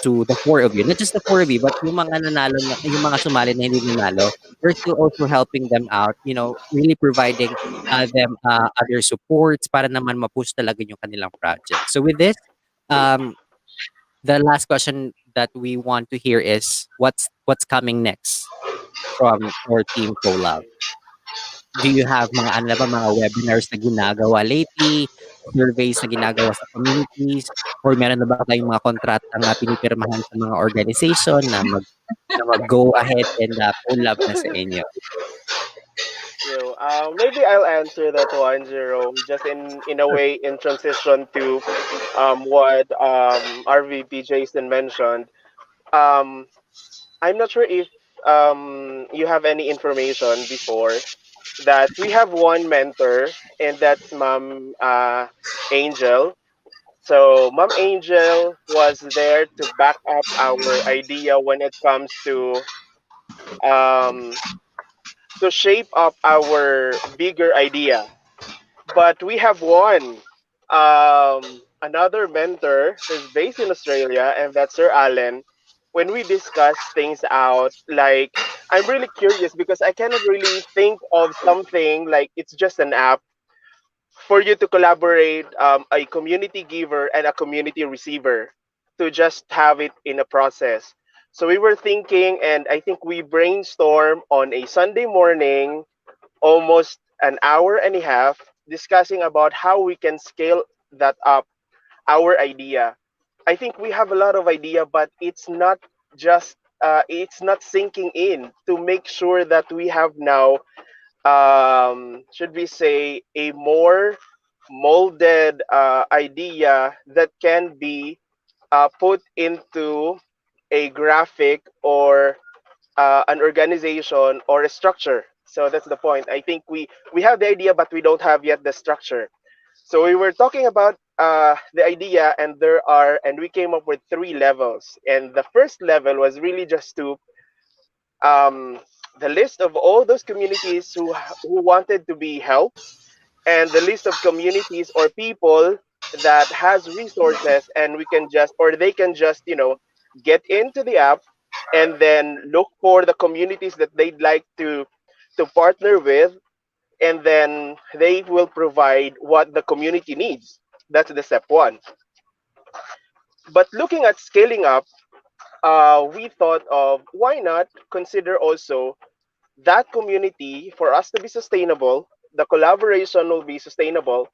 to the 4 of you. Not just the 4 of you, but yung mga nanalo na yung mga sumali na hindi nanalo, we're still also helping them out, really providing, them, other supports para naman ma-push talaga yung kanilang project. So with this, um, the last question that we want to hear is what's coming next from our Team CoLove? Do you have mga ano na ba, mga webinars na ginagawa lately, surveys na ginagawa sa communities, or meron na ba kayong mga kontratang, pinipirmahan sa mga organization na mag-go ahead and, collab na sa inyo? Maybe I'll answer that one, Jerome, just in a way in transition to what RVP Jason mentioned. Um, I'm not sure if you have any information before that we have one mentor, and that's Mom Angel. So Mom Angel was there to back up our idea when it comes um, to shape up our bigger idea. But we have one another mentor who's based in Australia, and that's Sir Alan. When we discuss things out, like, I'm really curious because I cannot really think of something like it's just an app for you to collaborate, a community giver and a community receiver, to just have it in a process. So we were thinking, and I think we brainstormed on a Sunday morning, almost an hour and a half, discussing about how we can scale that up, our idea. I think we have a lot of idea, but it's not sinking in to make sure that we have now, should we say, a more molded idea that can be put into a graphic or an organization or a structure. So that's the point. I think we have the idea, but we don't have yet the structure. So we were talking about the idea, and we came up with three levels. And the first level was really just to, um, the list of all those communities who wanted to be helped, and the list of communities or people that has resources, and we can just or they can just get into the app, and then look for the communities that they'd like to partner with, and then they will provide what the community needs. That's the step one. But looking at scaling up, we thought of, why not consider also that community, for us to be sustainable, the collaboration will be sustainable.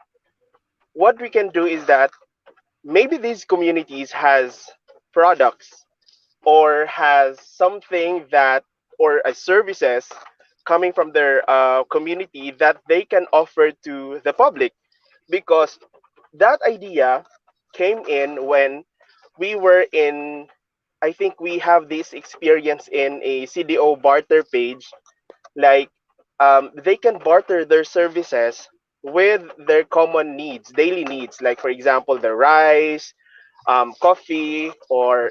What we can do is that maybe these communities has products, or has something that, or services coming from their community that they can offer to the public, because that idea came in when we were in, I think we have this experience in a CDO barter page. Like, they can barter their services with their common needs, daily needs, like for example the rice, coffee, or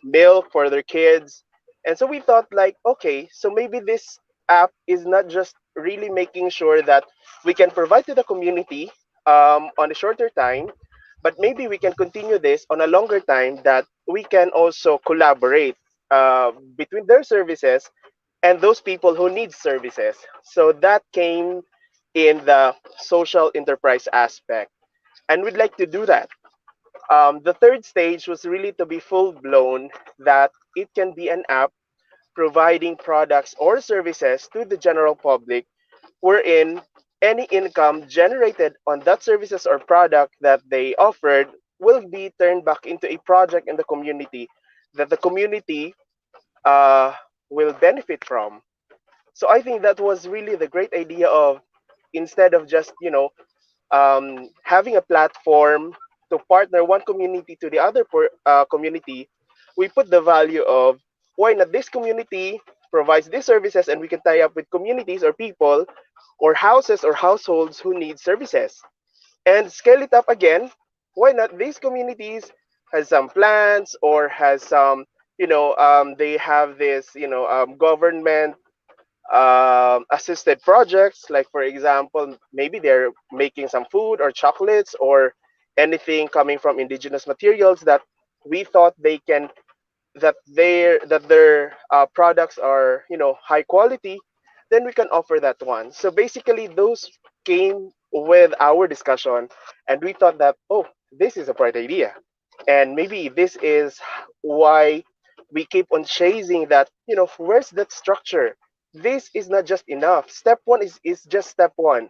milk for their kids. And so we thought, like, okay, so maybe this app is not just really making sure that we can provide to the community on a shorter time, but maybe we can continue this on a longer time, that we can also collaborate between their services and those people who need services. So that came in the social enterprise aspect, and we'd like to do that. The third stage was really to be full blown, that it can be an app providing products or services to the general public, wherein any income generated on that services or product that they offered will be turned back into a project in the community that the community uh, will benefit from. So I think that was really the great idea of, instead of just having a platform to partner one community to the other community, we put the value of why not this community provides these services and we can tie up with communities or people or houses or households who need services and scale it up again. Why not these communities has some plans or has some, they have this, government assisted projects, like for example maybe they're making some food or chocolates or anything coming from indigenous materials that we thought they can that their products are high quality, then we can offer that one. So basically those came with our discussion, and we thought that, oh, this is a bright idea, and maybe this is why we keep on chasing that. Where's that structure? This is not just enough. Step one is just step one,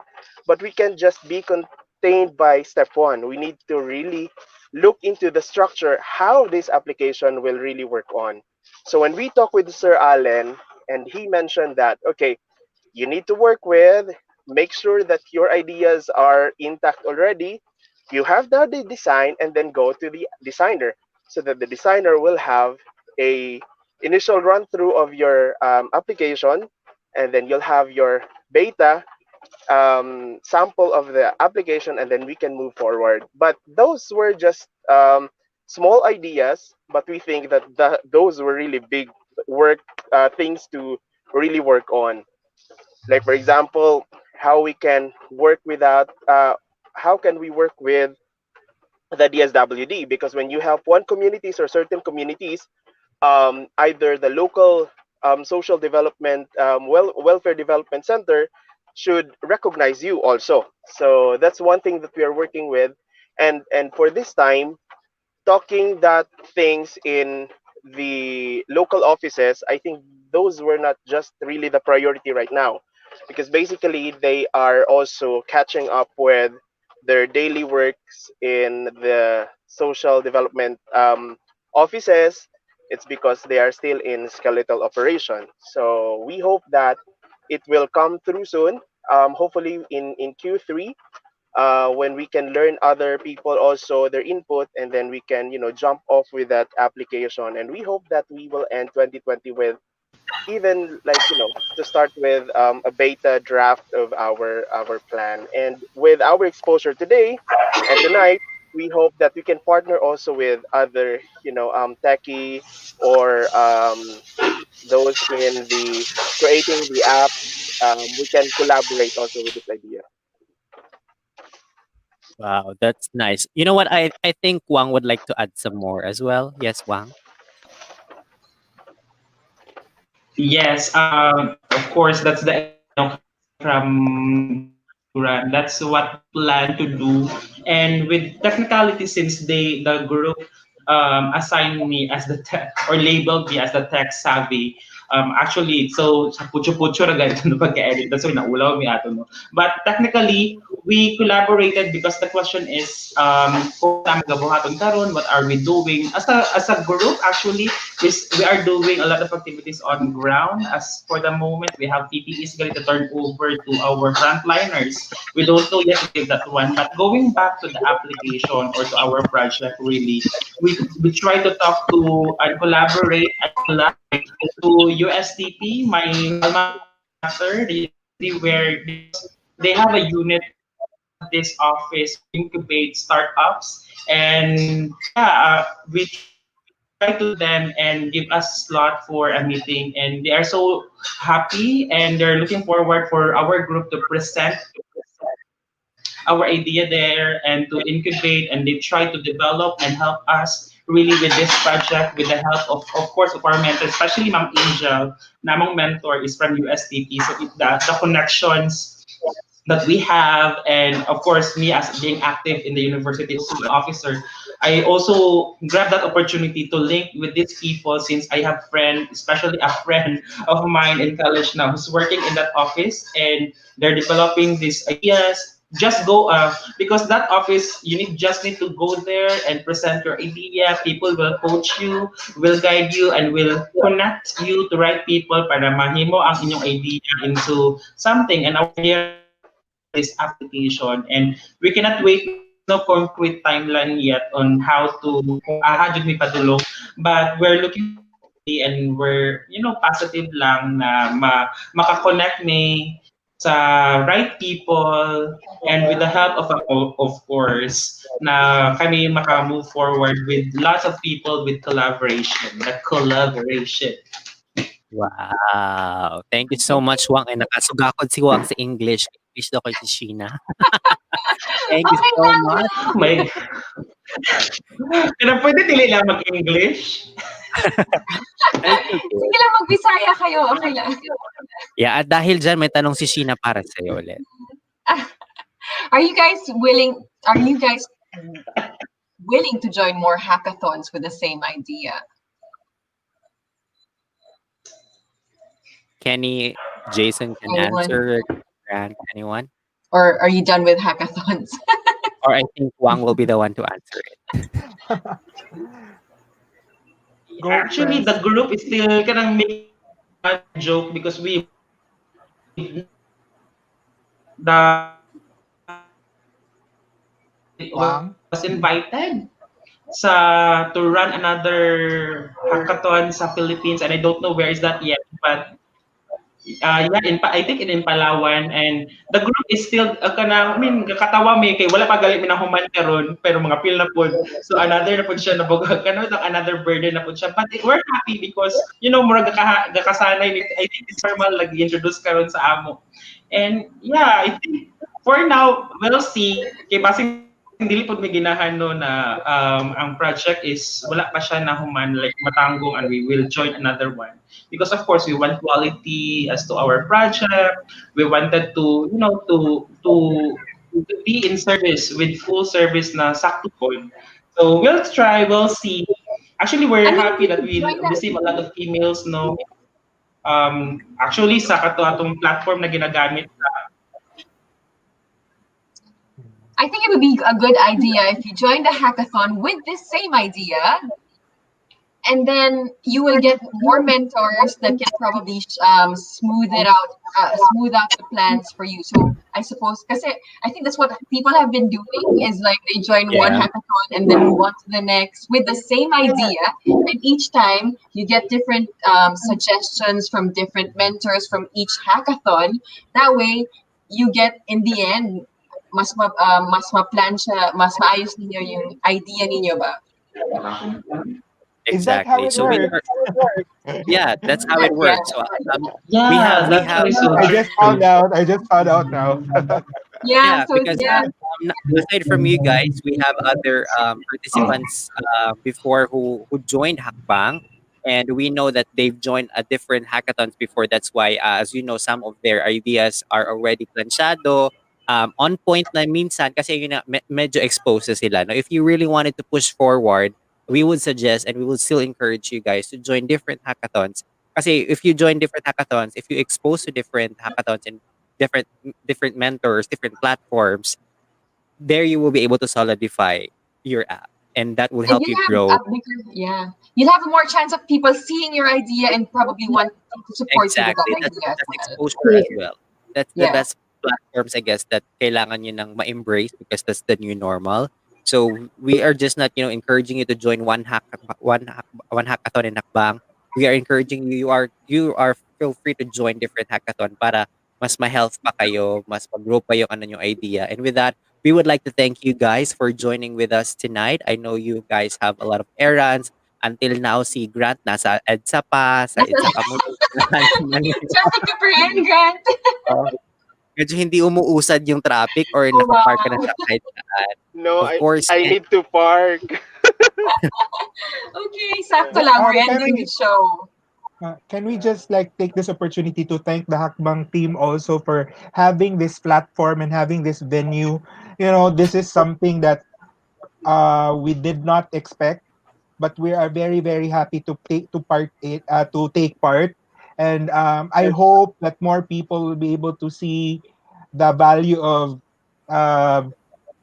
but we can just be contained by step one. We need to really look into the structure, how this application will really work on. So when we talk with Sir Allen, and he mentioned that, okay, you need to work with, make sure that your ideas are intact already. You have the design, and then go to the designer so that the designer will have a initial run through of your application, and then you'll have your beta sample of the application, and then we can move forward. But those were just small ideas, but we think that those were really big work things to really work on. Like for example, how we can work without how can we work with the DSWD? Because when you help one communities or certain communities, either the local social development welfare development center should recognize you also. So that's one thing that we are working with, and for this time, talking that things in the local offices, I think those were not just really the priority right now, because basically they are also catching up with their daily works in the social development offices. It's because they are still in skeletal operation. So we hope that it will come through soon. Hopefully in Q3, when we can learn other people also their input, and then we can jump off with that application, and we hope that we will end 2020 with even like to start with a beta draft of our plan. And with our exposure today and tonight, we hope that we can partner also with other techie or those in the creating the apps. We can collaborate also with this idea. Wow, that's nice. You know what? I think Wang would like to add some more as well. Yes, Wang. Yes, of course, that's the idea, coming from the restaurant. That's what we plan to do. And with technicality, since the group assigned me as the tech or labeled me as the tech savvy, actually, so sa pucho-pucho ra ganito no pagka-edit. That's why naulaw mi ato, no? But technically, we collaborated because the question is, kung sa magabuhaton karon, what are we doing? As a group, actually, we are doing a lot of activities on ground. As for the moment, we have PPEs going to turn over to our frontliners. We don't know yet with that one. But going back to the application or to our project, really, we try to talk to and collaborate and collaborate to USTP, my alma mater, the university where because they have a unit of this office to incubate startups. And yeah, we try to them and give us slot for a meeting, and they are so happy and they're looking forward for our group to present our idea there and to incubate, and they try to develop and help us really with this project with the help of course of our mentor, especially Ma'am Angel. Namang mentor is from USTP, so the connections that we have, and of course me as being active in the university as student officer, I also grab that opportunity to link with these people, since I have friend, especially a friend of mine in college now who's working in that office, and they're developing these ideas. Just go because that office you need to go there and present your idea. People will coach you, will guide you, and will connect you to right people para mahimo ang inyong idea into something. And our idea right now is this application, and we cannot wait no concrete timeline yet on how to kung ahadyo mi padulong, but we're looking forward really, and we're positive lang na makakonect me sa right people, and with the help of course na kami maka-move forward with lots of people with collaboration, the collaboration. Wow! Thank you so much, Wang, and nakasugakod si Wang sa English. English daw kay si Sheena. Thank you Okay so lang much. yun. May kaya pwede dili lang mag-English. It's okay. Sige lang, mag-Bisaya kayo. Okay lang. Yeah, at dahil diyan may tanong si Sheena para sa'yo ulit. Are you guys willing? Are you guys willing to join more hackathons with the same idea? Kenny, Jason can Anyone? answer. Grant, anyone? Or are you done with hackathons? Or I think Wang will be the one to answer it. Go Actually, first. the group is still kanang making a joke because we the Wang. was invited sa to run another hackathon sa Philippines, and I don't know where is that yet, but yeah, I think in Palawan, and the group is still I mean kakatawa may kay wala pa gali minahuman karon pero mga pil na pod, so another na pod siya na bugag another burden na pod siya, but we're happy because murag gakasanay I think it's normal lagi introduce karon sa amo, and yeah, I think for now we'll see kay basing dili pod may ginahan no na ang project is wala pa siya nahuman like matanggong, and we will join another one because of course we want quality as to our project. We wanted to to be in service with full service na sakto po. So we'll try, we'll see. Actually, I we're mean, happy you that could we join that. receive a lot of emails, no. Actually sa kato atong platform na ginagamit. I think it would be a good idea if you join the hackathon with this same idea, and then you will get more mentors that can probably smooth out the plans for you. So I suppose, because I think that's what people have been doing is like they join one Yeah. hackathon and then move on to the next with the same idea, and each time you get different suggestions from different mentors from each hackathon. That way, you get in the end mas ma-plan siya, mas maayos ninyo yung idea ninyo ba? Is that how Exactly. it So we works? yeah, that's how it Yeah. works. So Yeah, we that's have why so I just true. found out. I just found out now. Yeah, yeah, so because yeah. aside from you guys, we have other participants before who joined Hackbang, and we know that they've joined a different hackathons before. That's why, as you know, some of their ideas are already planchado, on point na minsan kasi yun na, medyo exposed na sila. No? If you really wanted to push forward, we would suggest and we would still encourage you guys to join different hackathons. Kasi if you join different hackathons, if you expose to different hackathons and different mentors, different platforms, there you will be able to solidify your app, and that will And help you you'll grow. have a bigger, yeah. You'll have more chance of people seeing your idea and probably wanting to support you with that Exactly. idea as That's well. exposure as well. That's the Yeah. best platforms, I guess, that kailangan nyo nang ma-embrace because that's the new normal. So we are just not, encouraging you to join one hackathon in Hakbang. We are encouraging you. You are feel free to join different hackathon para mas ma-health pa kayo, mas mag-grow pa yung yung idea. And with that, we would like to thank you guys for joining with us tonight. I know you guys have a lot of errands. Until now, si Grant nasa EDSA pa, sa EDSA pa muna. Traffic ka pa rin, Grant. Medyo hindi umuusad yung traffic or Oh, nakapark ka na wow. sa kahit saan. No, Of course, I need to park. Okay, sakto lang. We're Can ending we the show. can we just like take this opportunity to thank the Hakbang team also for having this platform and having this venue? This is something that we did not expect, but we are very very happy to take part, and I hope that more people will be able to see the value of uh,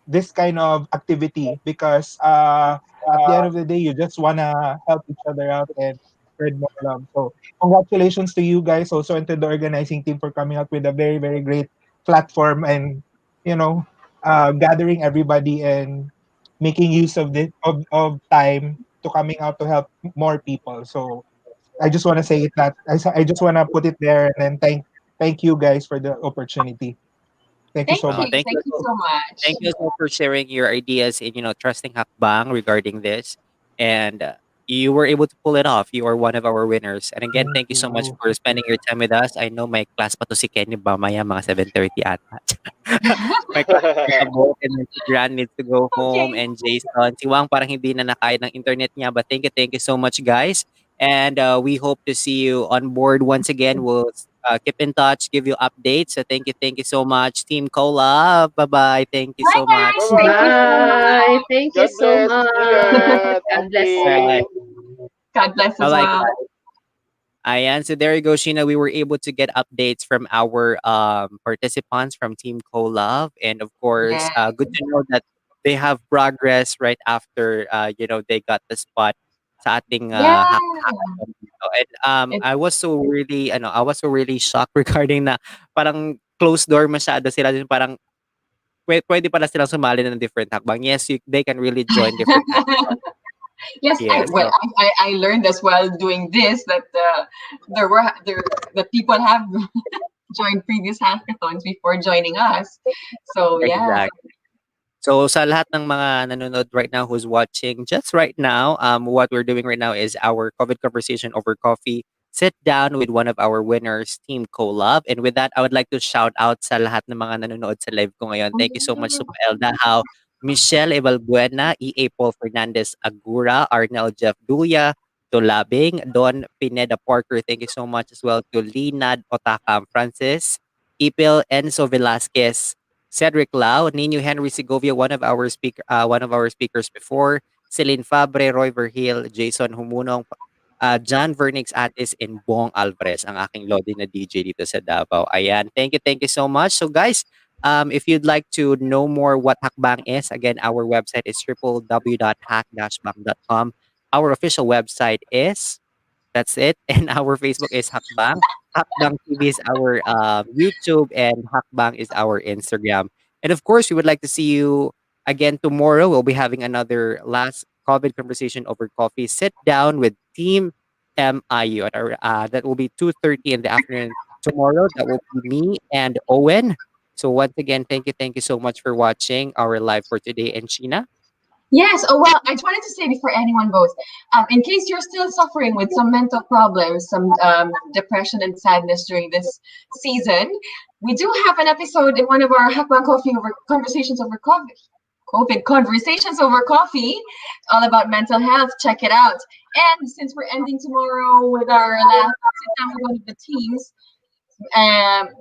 this kind of activity, because at the end of the day you just want to help each other out and spread more love. So congratulations to you guys also and to the organizing team for coming up with a very very great platform, and you know gathering everybody and making use of the of time to coming out to help more people. So I just want to say it that I just want to put it there and then thank you guys for the opportunity. Thank you Thank so Well, much. you. thank you. Thank you so much. Thank you so for sharing your ideas in trusting Hakbang regarding this, and you were able to pull it off. You are one of our winners. And again, Thank thank you so much you. for spending your time with us. I know may class pa to si Kenny mamaya mga 7:30 ata. May class pa si Abot and then si Gran needs to go home Okay. and Jason. Si Wang parang hindi na nakaya ng internet niya. But thank you so much, guys. And we hope to see you on board once again. We'll keep in touch, give you updates. So thank you so much, Team CoLove. Bye bye. Thank you Bye, so Bye guys. much. Thank you so bye. Bye. much. Thank you God so bless. much. Ingat. God bless All right. Amping. you. God bless Bye as bye. well. Ayan, so there you go, Sheena. We were able to get updates from our participants from Team CoLove. And of course, Yeah. good to know that they have progress right after, they got the spot sa ating Yeah. hackathon dito. And It, I was so really shocked regarding na parang closed door masyado sila. Parang pwede pala silang sumali ng different hakbang. Yes, they can really join different hackathons. yes, Yes. well, So, I learned as well doing this that there that people have joined previous hackathons before joining us. So yeah. exactly. So sa lahat ng mga nanonood right now who's watching just right now, what we're doing right now is our COVID conversation over coffee. Sit down with one of our winners, Team CoLove. And with that, I would like to shout out sa lahat ng mga nanonood sa live ko ngayon. Thank you so much, Supa Elda How, Michelle Evalbuena, EA Paul Fernandez Agura, Arnel Jeff Duya, to Labing, Don Pineda Parker. Thank you so much as well to Linad Otakam Francis, Ipil Enzo Velasquez, Cedric Lau, Nino Henry Segovia, one of our speakers before, Celine Fabre, Roy Verhil, Jason Humunong, John Vernix Atis, and Bong Alvarez, ang aking lodi na DJ dito sa Davao. Ayan, thank you so much. So guys, if you'd like to know more what Hakbang is, again, our website is www.hack-bang.com. Our official website is that's it. And our Facebook is Hakbang. Hakbang TV is our YouTube, and Hakbang is our Instagram. And of course, we would like to see you again tomorrow. We'll be having another last COVID conversation over coffee. Sit down with Team MIU at that will be 2:30 in the afternoon tomorrow. That will be me and Owen. So once again, thank you so much for watching our live for today. And Sheena, Yes. Oh well, I just wanted to say before anyone goes, in case you're still suffering with some mental problems, some depression and sadness during this season, we do have an episode in one of our Hakban Coffee over conversations over coffee. COVID conversations over coffee, all about mental health. Check it out. And since we're ending tomorrow with our last sit down with one of the teams,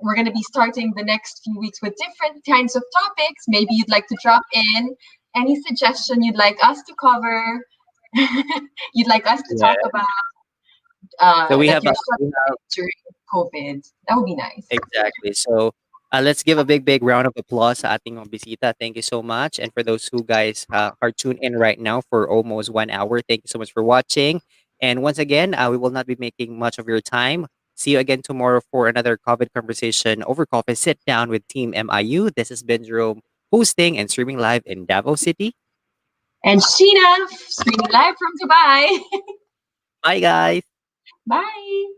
we're going to be starting the next few weeks with different kinds of topics. Maybe you'd like to drop in any suggestion you'd like us to cover, you'd like us to yeah. talk about So that you're struggling with during COVID. That would be nice. exactly. So, let's give a big round of applause sa ating mga bisita. Thank you so much. And for those who guys are tuned in right now for almost 1 hour, thank you so much for watching. And once again, we will not be making much of your time. See you again tomorrow for another COVID conversation over coffee. Sit down with Team MIU. This has been Jerome hosting and streaming live in Davao City. And Sheena, streaming live from Dubai. Bye, guys. Bye.